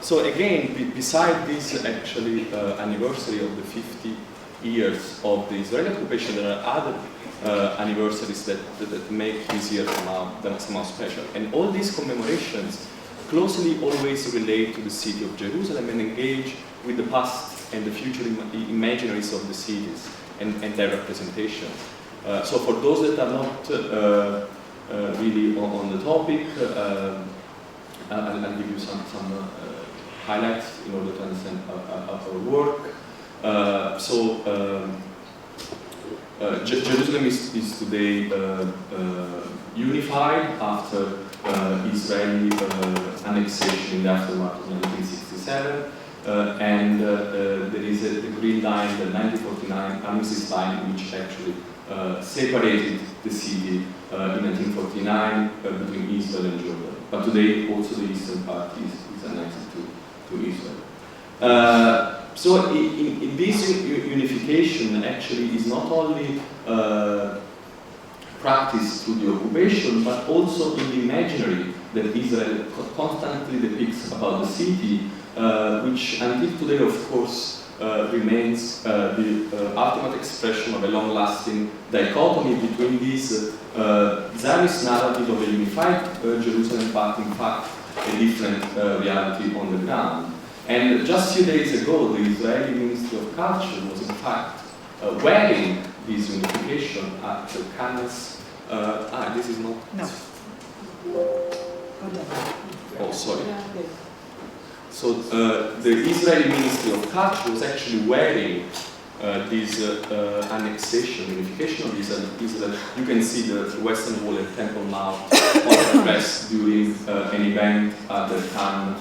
so again, beside this actually anniversary of the 50 years of the Israeli occupation, there are other anniversaries that make this year somehow special. And all these commemorations closely always relate to the city of Jerusalem and engage with the past and the future imaginaries of the cities and their representations. So for those that are not really on the topic, I'll give you some highlights in order to understand our work. Jerusalem is today unified after Israeli annexation in the aftermath of 1967, and there is the green line, the 1949 armistice line, which actually separated the city in 1949 between Israel and Jordan. But today also the eastern part is annexed to Israel. So in this unification actually is not only practiced through the occupation, but also in the imaginary that Israel constantly depicts about the city, which until today, of course, remains the ultimate expression of a long-lasting dichotomy between this Zionist narrative of a unified Jerusalem, but in fact a different reality on the ground. And just a few days ago, the Israeli Ministry of Culture was in fact wearing this unification at the Cannes. This is not. No. Oh, sorry. So the Israeli Ministry of Culture was actually wearing this annexation, unification of Israel. You can see the Western Wall and Temple Mount on the press during an event at the Cannes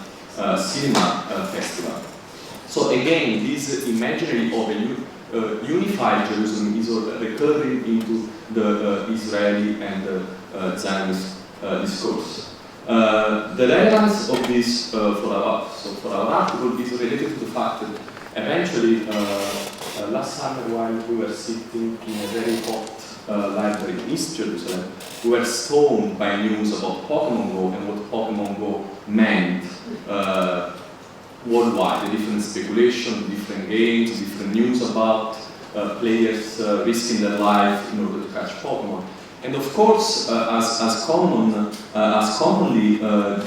Cinema Festival. So again, this imaginary of a unified Jerusalem is recurring into the Israeli and Zionist discourse. The relevance of this for our article is related to the fact that eventually, last summer while we were sitting in a very hot library in East Jerusalem, we were stoned by news about Pokémon Go and what Pokémon Go meant worldwide, the different speculation, different games, different news about players risking their life in order to catch Pokémon. And of course, as commonly,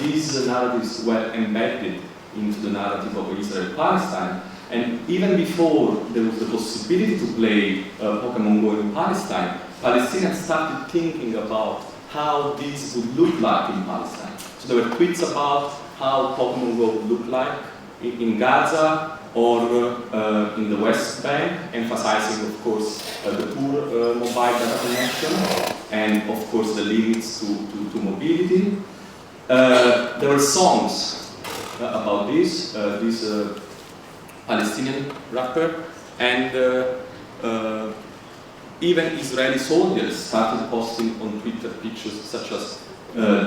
these narratives were embedded into the narrative of Israel-Palestine. And even before there was the possibility to play Pokémon Go in Palestine, Palestinians started thinking about how this would look like in Palestine. So there were tweets about how Pokémon Go would look like in Gaza or in the West Bank, emphasizing, of course, the poor mobile data connection and, of course, the limits to mobility. There were songs about this Palestinian rapper, and even Israeli soldiers started posting on Twitter pictures such as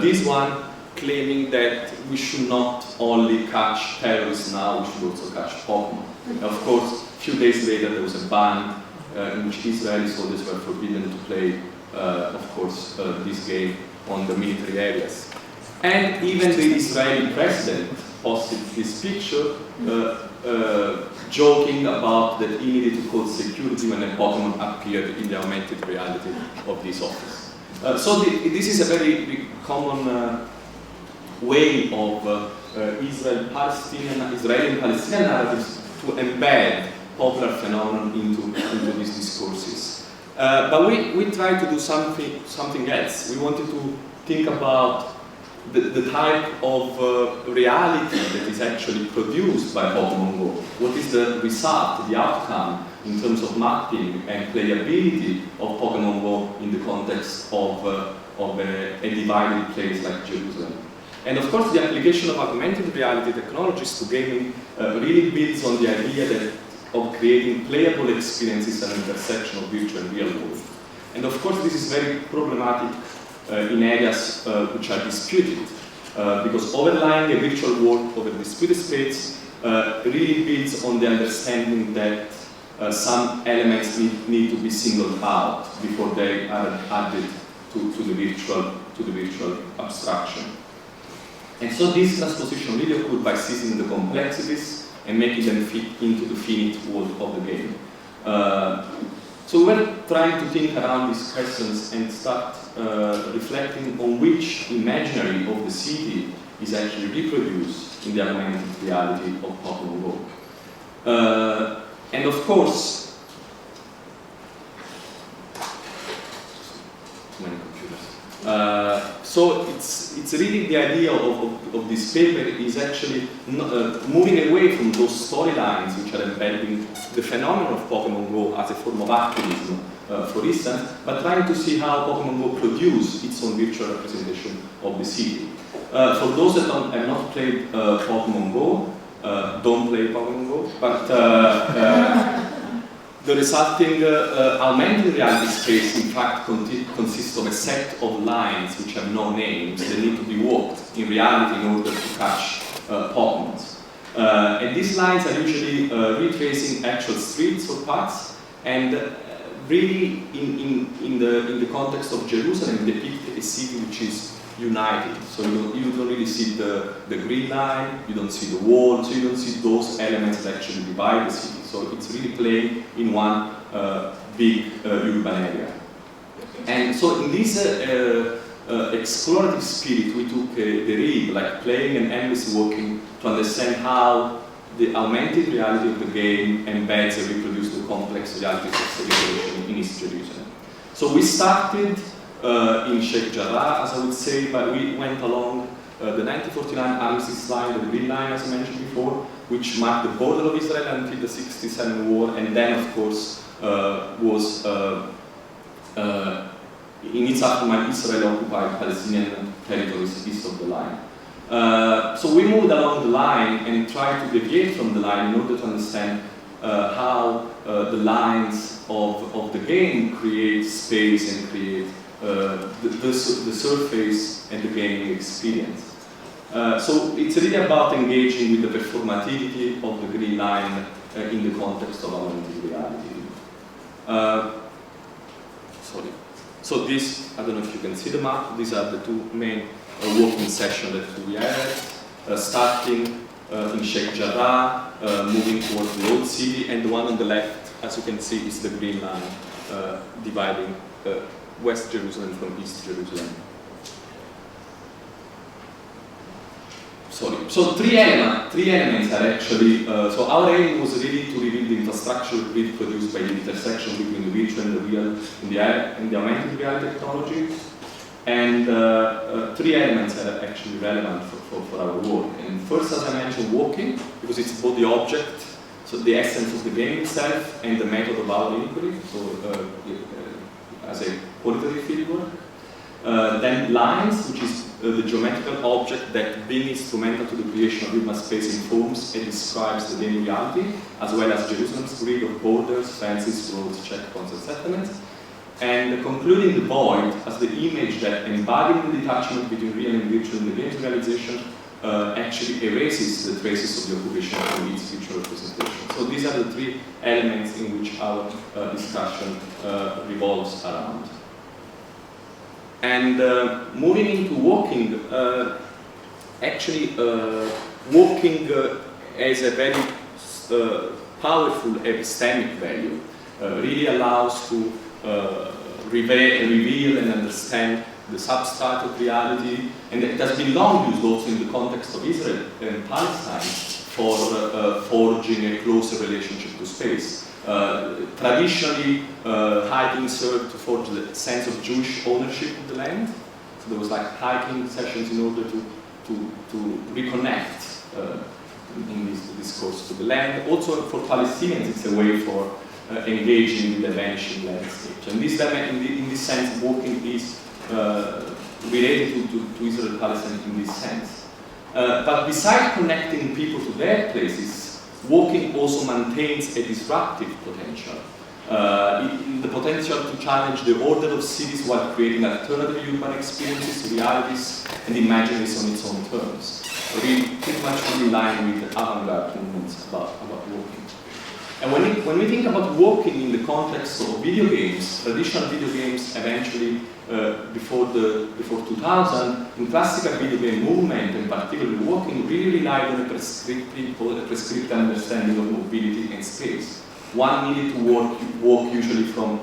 this one, claiming that we should not only catch terrorists now, we should also catch Pokémon. Of course, a few days later there was a ban in which Israeli soldiers were forbidden to play, of course, this game on the military areas. And even the Israeli president posted this picture joking about that he needed to call security when a Pokémon appeared in the augmented reality of this office. So this is a very common way of Israeli and Palestinian narratives to embed popular phenomenon into these discourses. But we tried to do something else. We wanted to think about the type of reality that is actually produced by Pokémon Go. What is the result, the outcome, in terms of mapping and playability of Pokémon Go in the context of a divided place like Jerusalem? And of course, the application of augmented reality technologies to gaming really builds on the idea of creating playable experiences at an intersection of virtual and real world. And of course, this is very problematic in areas which are disputed, because overlying a virtual world over disputed space really builds on the understanding that some elements need to be singled out before they are added to the virtual abstraction. And so this transposition really occurred by seizing the complexities and making them fit into the finite world of the game. So we were trying to think around these questions and start reflecting on which imaginary of the city is actually reproduced in the augmented reality of Pokémon Go. And of course, too many computers. So it's really the idea of this paper is actually moving away from those storylines which are embedding the phenomenon of Pokémon Go as a form of activism, for instance, but trying to see how Pokémon Go produces its own virtual representation of the city. For those that have not played Pokémon Go, don't play Pokémon Go, but the resulting augmented reality space in fact consists of a set of lines which have no names. They need to be walked in reality in order to catch Pokémon. And these lines are usually retracing actual streets or paths, and really in the context of Jerusalem depict a city which is united. So you don't really see the green line, you don't see the wall, so you don't see those elements that actually divide the city. So it's really playing in one big urban area. And so in this explorative spirit, we took the read, like playing and endlessly walking, to understand how the augmented reality of the game embeds and reproduces the complex realities of segregation in East Jerusalem. So we started in Sheikh Jarrah, as I would say, but we went along the 1949 armistice line, the green line, as I mentioned before, which marked the border of Israel until the '67 war, and then, of course, was in its aftermath, Israel occupied Palestinian territories east of the line. So we moved along the line and tried to deviate from the line in order to understand how the lines of the game create space and create the surface and the gaming experience. So it's really about engaging with the performativity of the green line in the context of augmented reality. Sorry. So this, I don't know if you can see the map, these are the two main walking sessions that we had, starting in Sheikh Jarrah, moving towards the old city, and the one on the left, as you can see, is the green line dividing West Jerusalem from East Jerusalem. Sorry. So three elements are actually, so our aim was really to reveal the infrastructural grid produced by the intersection between the virtual and the real in the augmented reality technology. And three elements are actually relevant for our work. And first, as I mentioned, walking, because it's both the object, so the essence of the game itself, and the method of our inquiry, so as a qualitative fieldwork. Then lines, which is the geometrical object that, being instrumental to the creation of urban space, informs and describes the game reality, as well as Jerusalem's grid of borders, fences, roads, checkpoints, and settlements. And concluding the void as the image that, embodying the detachment between real and virtual in the game's realization, actually erases the traces of the occupation of its future representation. So these are the three elements in which our discussion revolves around. And moving into walking, actually walking has a very powerful epistemic value, really allows to reveal and understand the substrate of reality, and it has been long used also in the context of Israel and Palestine for forging a closer relationship to space. Traditionally, hiking served to forge the sense of Jewish ownership of the land. So there was like hiking sessions in order to reconnect in this discourse to the land. Also for Palestinians, it's a way for engaging with the vanishing landscape. So in this sense, walking is related to Israel and Palestine in this sense. But besides connecting people to their places, walking also maintains a disruptive potential. The potential to challenge the order of cities while creating alternative urban experiences, realities, and imaginaries on its own terms. Really pretty much in line with the avant-garde movements about walking. And when we think about walking in the context of video games, traditional video games eventually before 2000, in classical video game movement, and particularly walking, really relied on a prescriptive understanding of mobility and space. One needed to walk usually from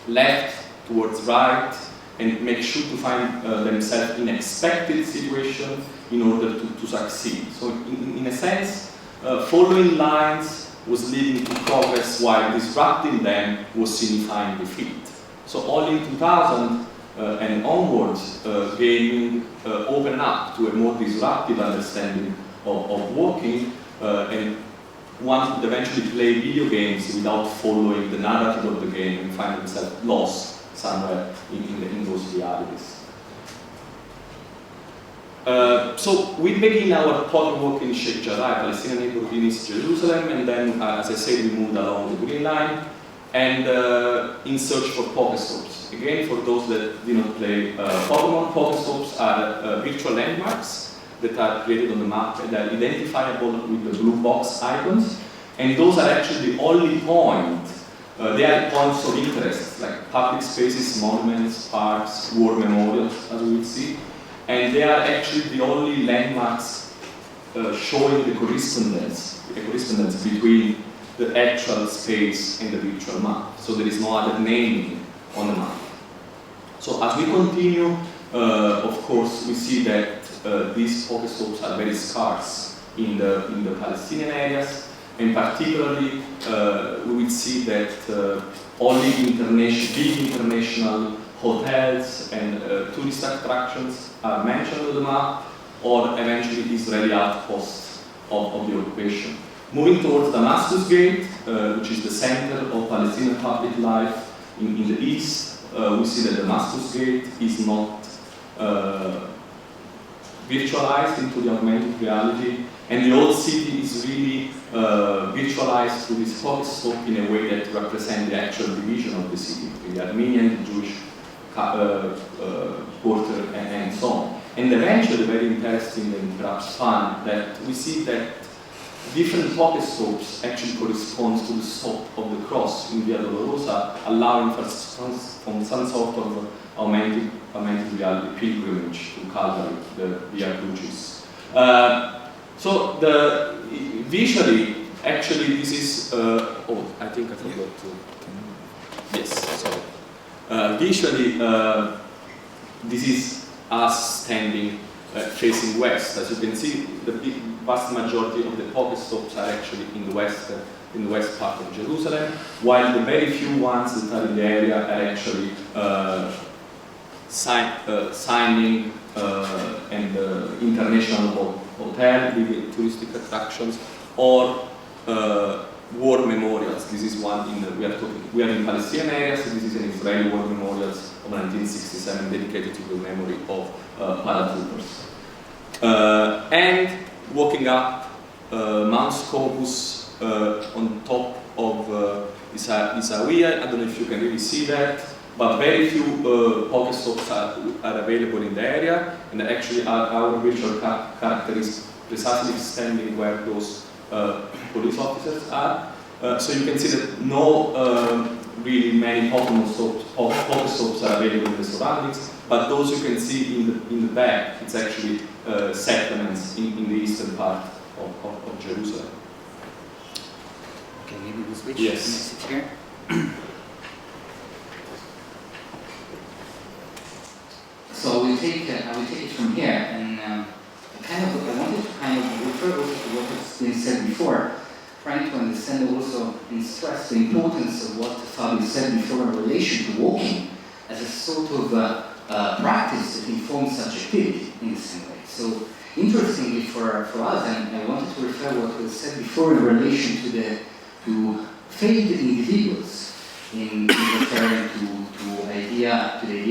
left towards right and make sure to find themselves in expected situation in order to succeed. So in a sense, following lines was leading to progress, while disrupting them was signifying defeat. So only in 2000 and onwards, gaming opened up to a more disruptive understanding of walking, and one could eventually play video games without following the narrative of the game and find themselves lost somewhere in those realities. So we begin our pod walk in Sheikh Jarrah, Palestinian neighborhood in East Jerusalem, and then, as I said, we moved along the Green Line and in search for Pokestops. Again, for those that do not play Pokémon, Pokestops are virtual landmarks that are created on the map and are identifiable with the blue box icons, and those are actually the only they are points of interest, like public spaces, monuments, parks, war memorials, as we will see. And they are actually the only landmarks showing the correspondence between the actual space and the virtual map. So there is no other naming on the map. So as we continue, of course, we see that these Pokestops are very scarce in the Palestinian areas, and particularly we will see that only big international hotels and tourist attractions are mentioned on the map, or eventually Israeli outposts of the occupation. Moving towards Damascus Gate, which is the center of Palestinian public life in the east, we see that Damascus Gate is not virtualized into the augmented reality, and the old city is really virtualized through this Pokestop in a way that represents the actual division of the city, the Armenian, the Jewish quarter, and so on. And eventually, very interesting and perhaps fun, that we see that different Pokestops actually correspond to the stop of the cross in Via Dolorosa, allowing for some sort of augmented reality pilgrimage to Calvary, the Via Crucis. So visually, actually, this is. I think I forgot to. Yes, sorry. Visually, this is us standing facing west. As you can see, the vast majority of the Pokestops are actually in the west part of Jerusalem, while the very few ones that are in the area are actually signing and international hotel with touristic attractions, or war memorials. This is one we are in Palestinian areas, so this is an Israeli war memorials of 1967 dedicated to the memory of paratroopers. And walking up Mount Scopus on top of Isawiya. I don't know if you can really see that, but very few Pokestops are available in the area, and actually our virtual character is precisely standing where those police officers are. So you can see that no really many Pokestops are available in the surroundings, but those you can see in the back, it's actually settlements in the eastern part of Jerusalem. Okay, maybe we'll switch. Yes. Sit here. So I will take it from here, and I wanted to kind of refer also to what has been said before, trying to understand also and stress the importance of what Fabio said before in relation to walking as a sort of practice that informs subjectivity in the same way. So interestingly for us, and I wanted to refer what was said before in relation to failed individuals in referring to the idea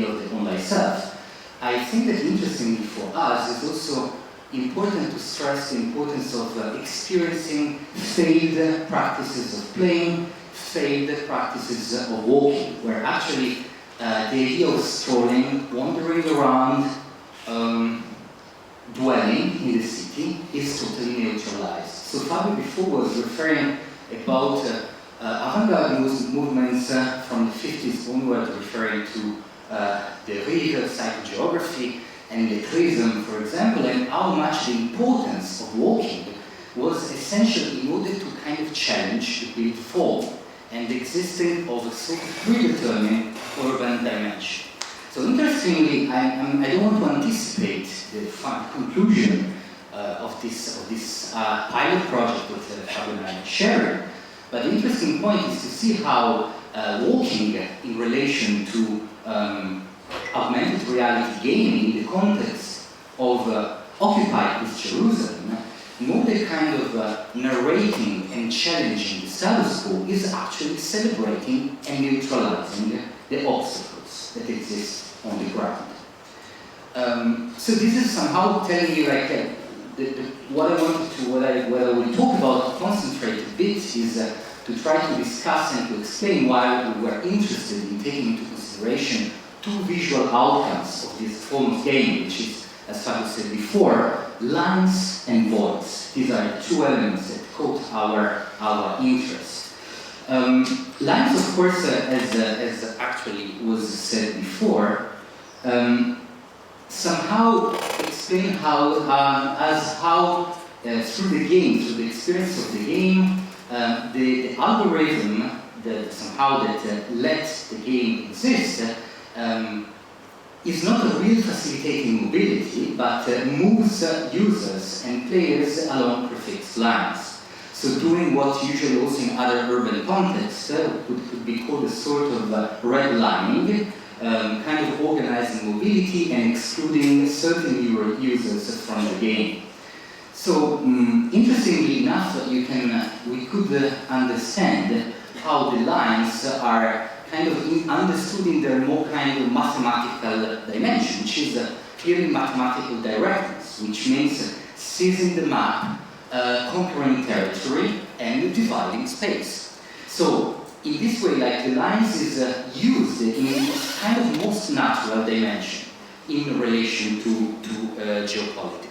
of the online self. I think that interestingly for us is also important to stress the importance of experiencing failed practices of playing, failed practices of walking, where actually the idea of strolling, wandering around, dwelling in the city is totally neutralized. So Fabio before was referring about avant-garde movements from the 50s onward, referring to the real psychogeography and letrism, for example, and how much the importance of walking was essential in order to kind of challenge the built form and the existence of a sort of predetermined urban dimension. So interestingly, I don't want to anticipate the conclusion of this pilot project that Fabio and I are sharing, but the interesting point is to see how walking in relation to augmented reality gaming in the context of occupied East Jerusalem, more the kind of narrating and challenging the status quo is actually celebrating and neutralizing the obstacles that exist on the ground. So this is somehow telling you like what I wanted to, what I will talk about, concentrate a bit, is to try to discuss and to explain why we were interested in taking into consideration two visual outcomes of this form of gaming, which is, as Fabio said before, lines and voids. These are two elements that caught our interest. Lines, of course, as actually was said before, somehow explain how through the game, through the experience of the game, the algorithm that somehow let the game exist is not a real facilitating mobility, but moves users and players along prefixed lines. So doing what usually also in other urban contexts could be called a sort of redlining, kind of organizing mobility and excluding certain users from the game. So interestingly enough, we could understand how the lines are kind of understood in their more kind of mathematical dimension, which is clearly mathematical directness, which means seizing the map, conquering territory, and dividing space. So in this way, like the lines is used in kind of most natural dimension in relation to geopolitics.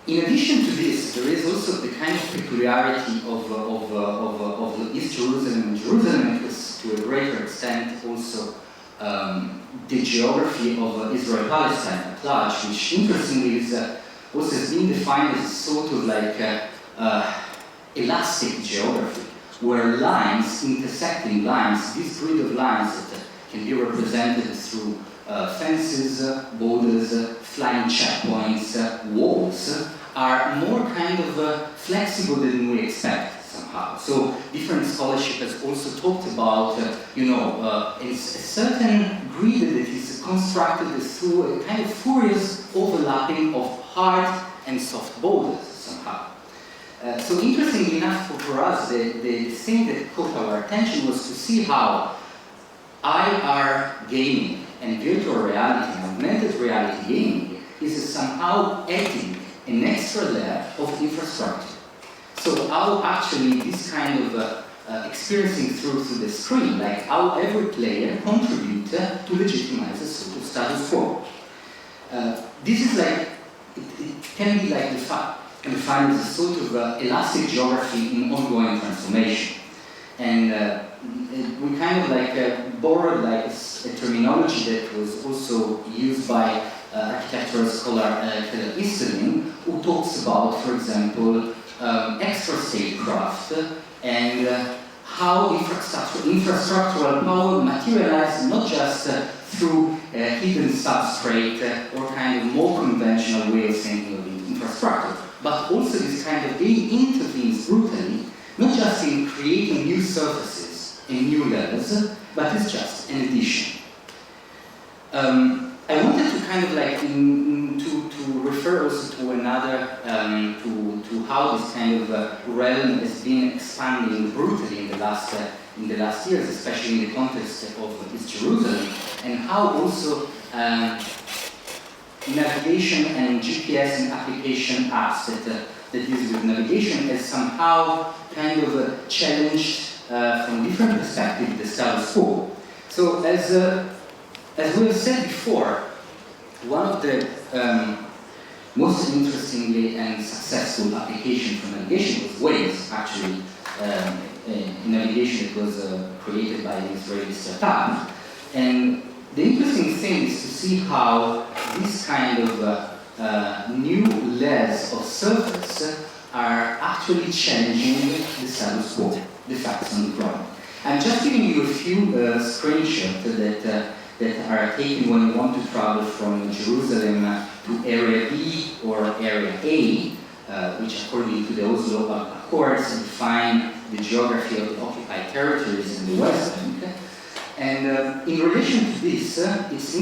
In addition to this, there is also the kind of peculiarity of East Jerusalem and Jerusalem, and to a greater extent also the geography of Israel-Palestine at large, which interestingly is also has been defined as sort of like elastic geography, where lines, intersecting lines, this grid of lines that can be represented through fences, borders, flying checkpoints, walls, are more kind of flexible than we expect somehow. So different scholarship has also talked about, a certain grid that is constructed through a kind of furious overlapping of hard and soft borders somehow. So interestingly enough for us, the thing that caught our attention was to see how IR gaming and virtual reality and augmented reality gaming is somehow adding an extra layer of infrastructure. So how actually this kind of experiencing through the screen, like how every player contributes to legitimize a sort of status quo. This is like, it can be like defined as a sort of elastic geography in ongoing transformation. And we kind of like borrowed like a terminology that was also used by architectural scholar Easterling, who talks about, for example, extra statecraft and how infrastructural power materializes not just through hidden substrate or kind of more conventional way of thinking of infrastructure, but also this kind of game intervenes brutally, not just in creating new surfaces and new levels, but it's just an addition. I wanted to kind of like to refer also to another to how this kind of realm has been expanding brutally in the last years, especially in the context of East Jerusalem, and how also navigation and GPS and application apps that deal with navigation has somehow kind of challenged from different perspectives the status quo. So as we have said before, one of the most interestingly and successful application for navigation was Waze, actually. In navigation, it was created by an Israeli startup. And the interesting thing is to see how this kind of new layers of surface are actually challenging the status quo, the facts on the ground. I'm just giving you a few screenshots that are taken when you want to travel from Jerusalem to Area B or Area A, which according to the Oslo Accords define the geography of the occupied territories in the West Bank. And in relation to this, it's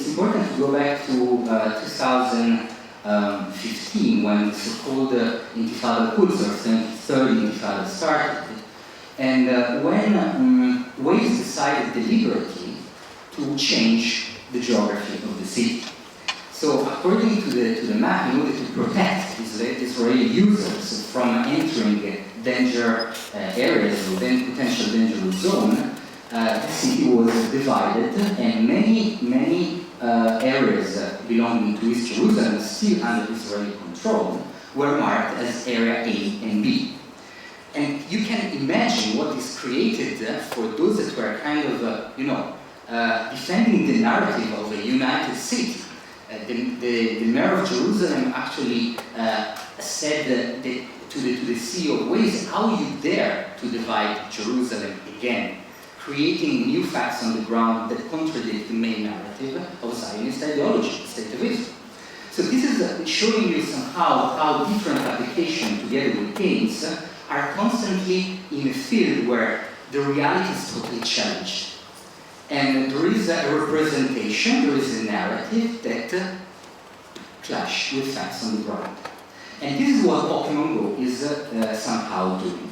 important to go back to 2015 when the so-called Intifada Quds, or third Intifada, started. And when Waze decided deliberately to change the geography of the city. So according to the map, in order to protect Israeli users from entering danger areas or then potential dangerous zone, the city was divided, and many areas belonging to East Jerusalem, still under Israeli control, were marked as Area A and B. And you can imagine what is created for those that were kind of, defending the narrative of a united city. The mayor of Jerusalem actually said to the CEO of Waze, how you dare to divide Jerusalem again, creating new facts on the ground that contradict the main narrative of Zionist ideology, the State of Israel. So this is showing you somehow how different applications together with games are constantly in a field where the reality is totally challenged. And there is a representation, there is a narrative that clash with facts on the ground. And this is what Pokémon Go is somehow doing.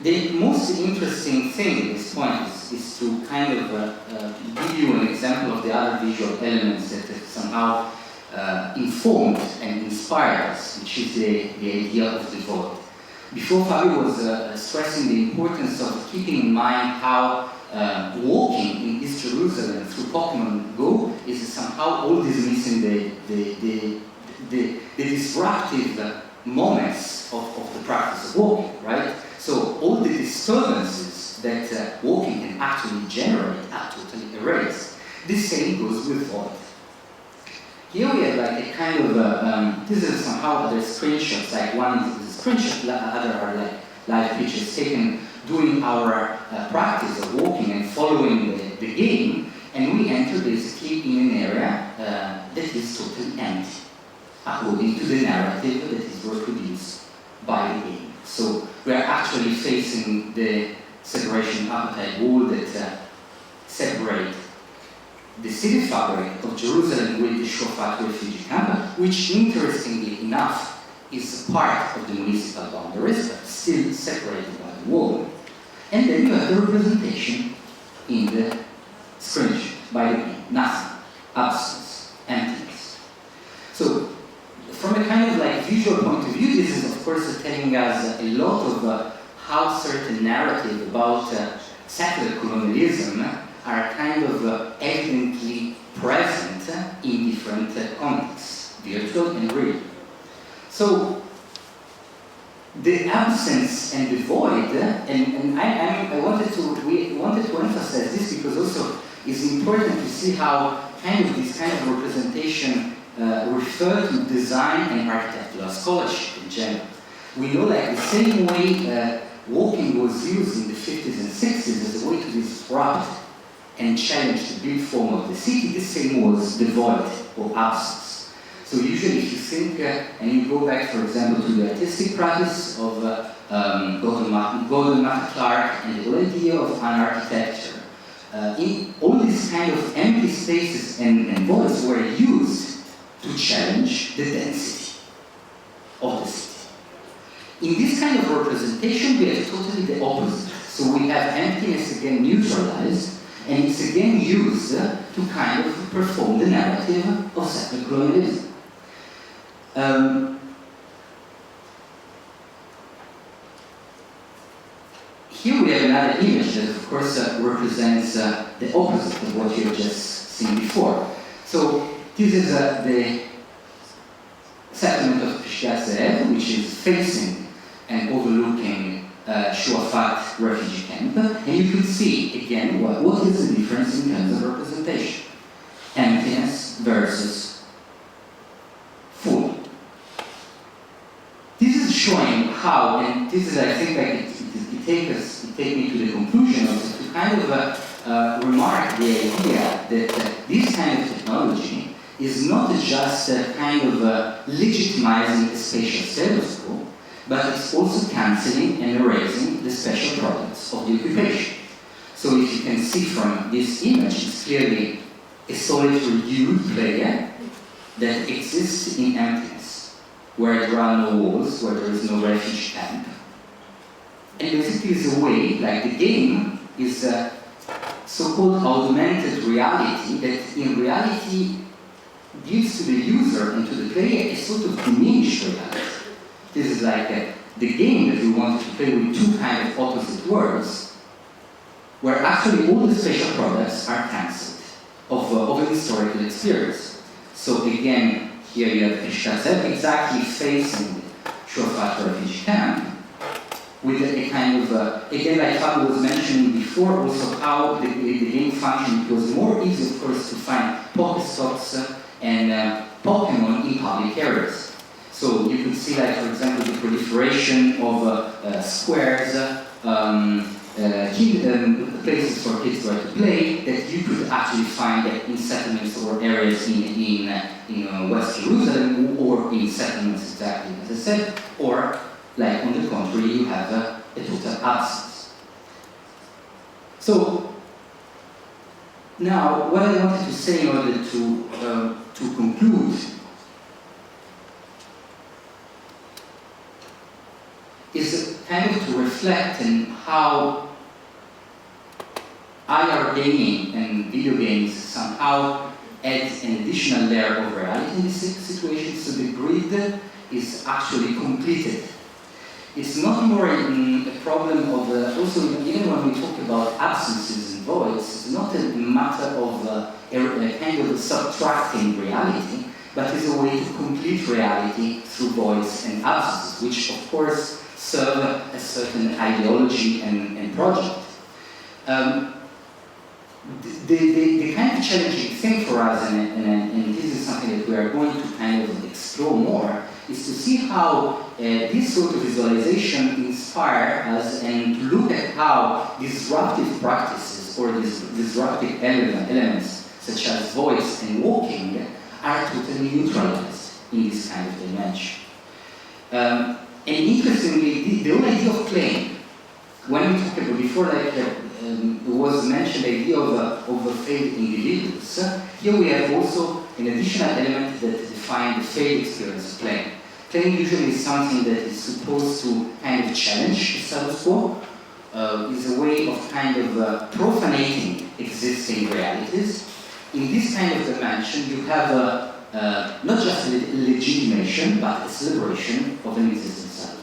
The most interesting thing at this point is to kind of give you an example of the other visual elements that somehow informed and inspired us, which is the idea of the void. Before, Fabio was stressing the importance of keeping in mind how walking in East Jerusalem through Pokémon Go is somehow always missing the disruptive moments of the practice of walking, right? So all the disturbances that walking can actually generate are totally erased. The same goes with void. Here we have like a kind of, this is somehow other screenshots, like one is a screenshot, other are like live pictures taken during our practice of walking and following the game, and we enter basically in an area that is totally empty, according to the narrative that is reproduced by the game. So we are actually facing the separation appetite wall that separate the city fabric of Jerusalem with the Shofat refugee camp, which interestingly enough is a part of the municipal boundaries, but still separated by the wall. And then you have the representation in the screenshot by the game. Nothing, absence, emptiness. So from a kind of like visual point of view, this is of course telling us a lot of how certain narrative about secular colonialism are kind of evidently present in different contexts, virtual and real. So the absence and the void, we wanted to emphasize this because also it's important to see how this kind of representation refer to design and architectural scholarship in general. We know like the same way walking was used in the 50s and 60s as a way to disrupt and challenge the built form of the city, the same was the void or absence. So usually if you think, and you go back for example to the artistic practice of Gordon Clark and the whole idea of an architecture, in all these kind of empty spaces and voids were used to challenge the density of the city. In this kind of representation we have totally the opposite. So we have emptiness again neutralized, and it's again used to kind of perform the narrative of secular colonialism. Here we have another image that of course represents the opposite of what you have just seen before. So this is the settlement of Peshkazeh, which is facing and overlooking Shuafat refugee camp. And you can see, again, what is the difference in terms of representation. Emptiness versus full. This is showing how, and this is, I think, like it take me to the conclusion also, to kind of remark the idea that this kind of technology is not just a kind of legitimizing a spatial status quo, but it's also cancelling and erasing the special products of the occupation. So if you can see from this image, it's clearly a solitary youth player that exists in emptiness, where there are no walls, where there is no refuge camp. And basically it's a way, like the game is a so-called augmented reality that in reality gives to the user and to the player a sort of diminished reality. This is like the game that we want to play with two kind of opposite worlds, where actually all the special products are cancelled of an historical experience. So again, here you have Peshkazeh exactly facing Shuafat refugee camp, with a kind of, again, like Fabio was mentioning before, also how the game functioned. It was more easy, of course, to find Pokestops and Pokemon in public areas. So you could see, like, for example, the proliferation of squares, places for kids to play, that you could actually find in settlements or areas in West Jerusalem, or in settlements exactly as I said, or like on the contrary, you have a total absence. So now, what I wanted to say in order to conclude is kind of to reflect on how IR gaming and video games somehow add an additional layer of reality in this situation, so the grid is actually completed. It's not more a problem of, also even when we talk about absences and voids, it's not a matter of a kind of subtracting reality, but is a way to complete reality through voids and absences, which of course serve a certain ideology and project. The kind of challenging thing for us, and this is something that we are going to kind of explore more, is to see how this sort of visualization inspire us and to look at how disruptive practices or disruptive elements such as voice and walking are totally neutralized in this kind of dimension. And interestingly, the whole idea of playing, when we talk about before, like it was mentioned, the idea of failed individuals. Here we have also an additional element that defines the failed experience of playing. Playing usually is something that is supposed to kind of challenge the status quo, is a way of kind of profanating existing realities. In this kind of dimension, you have not just a legitimation, but a celebration of an existing self.